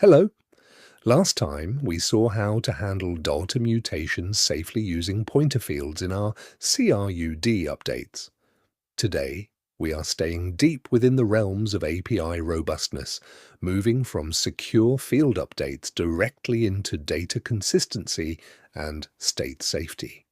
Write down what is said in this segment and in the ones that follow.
Hello. Last time we saw how to handle data mutations safely using pointer fields in our CRUD updates. Today, we are staying deep within the realms of API robustness, moving from secure field updates directly into data consistency and state safety.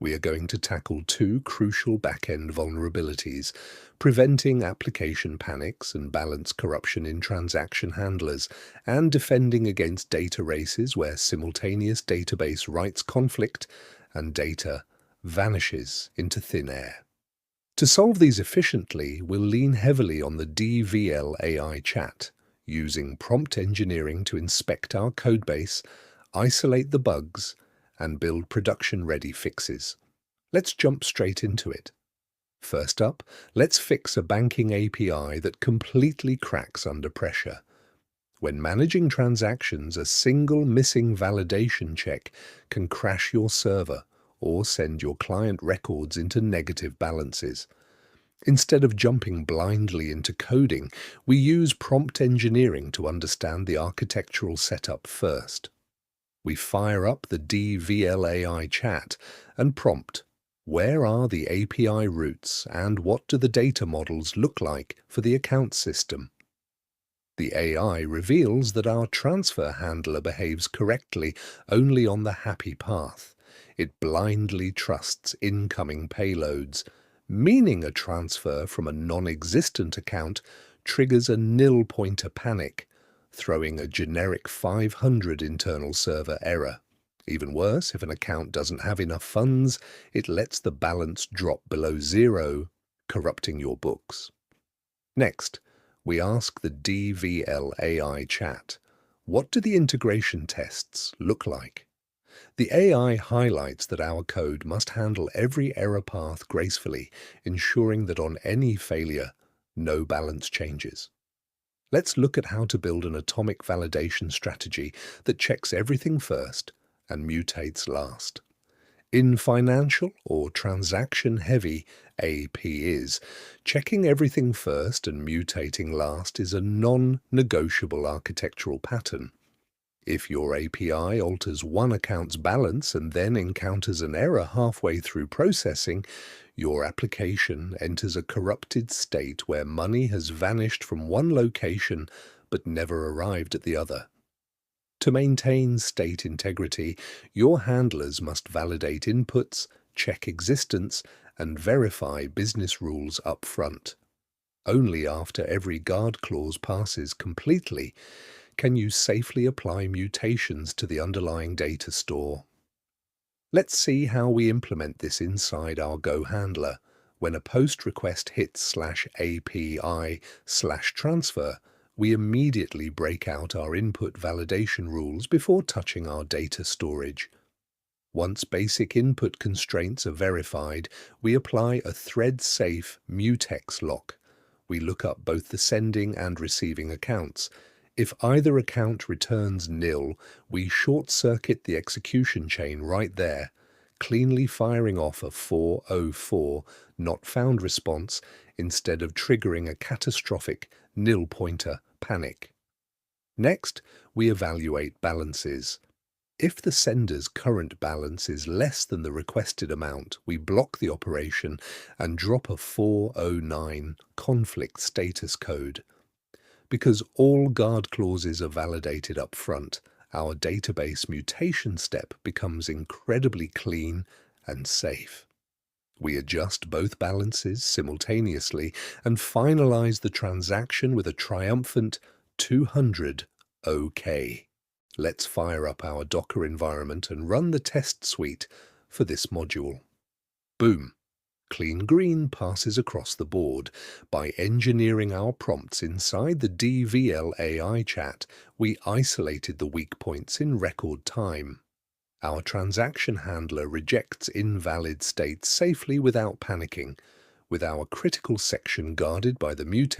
We are going to tackle two crucial back-end vulnerabilities, preventing application panics and balance corruption in transaction handlers, and defending against data races where simultaneous database writes conflict and data vanishes into thin air. To solve these efficiently, we'll lean heavily on the DVL AI chat, using prompt engineering to inspect our codebase, isolate the bugs, and build production-ready fixes. Let's jump straight into it. First up, let's fix a banking API that completely cracks under pressure. When managing transactions, a single missing validation check can crash your server or send your client records into negative balances. Instead of jumping blindly into coding, we use prompt engineering to understand the architectural setup first. We fire up the DVLAI chat and prompt, where are the API routes and what do the data models look like for the account system? The AI reveals that our transfer handler behaves correctly only on the happy path. It blindly trusts incoming payloads, meaning a transfer from a non-existent account triggers a nil pointer panic, throwing a generic 500 internal server error. Even worse, if an account doesn't have enough funds, it lets the balance drop below zero, corrupting your books. Next, we ask the DVL AI chat, what do the integration tests look like? The AI highlights that our code must handle every error path gracefully, ensuring that on any failure, no balance changes. Let's look at how to build an atomic validation strategy that checks everything first and mutates last. In financial or transaction-heavy APIs, checking everything first and mutating last is a non-negotiable architectural pattern. If your API alters one account's balance and then encounters an error halfway through processing, your application enters a corrupted state where money has vanished from one location but never arrived at the other. To maintain state integrity, your handlers must validate inputs, check existence, and verify business rules up front. Only after every guard clause passes completely can you safely apply mutations to the underlying data store. Let's see how we implement this inside our Go handler. When a post request hits /API/transfer, we immediately break out our input validation rules before touching our data storage. Once basic input constraints are verified, we apply a thread-safe mutex lock. We look up both the sending and receiving accounts. If either account returns nil, we short-circuit the execution chain right there, cleanly firing off a 404 not found response instead of triggering a catastrophic nil pointer panic. Next, we evaluate balances. If the sender's current balance is less than the requested amount, we block the operation and drop a 409 conflict status code. Because all guard clauses are validated up front, our database mutation step becomes incredibly clean and safe. We adjust both balances simultaneously and finalize the transaction with a triumphant 200 OK. Let's fire up our Docker environment and run the test suite for this module. Boom! Clean green passes across the board. By engineering our prompts inside the DVL AI chat, we isolated the weak points in record time. Our transaction handler rejects invalid states safely without panicking, with our critical section guarded by the mutex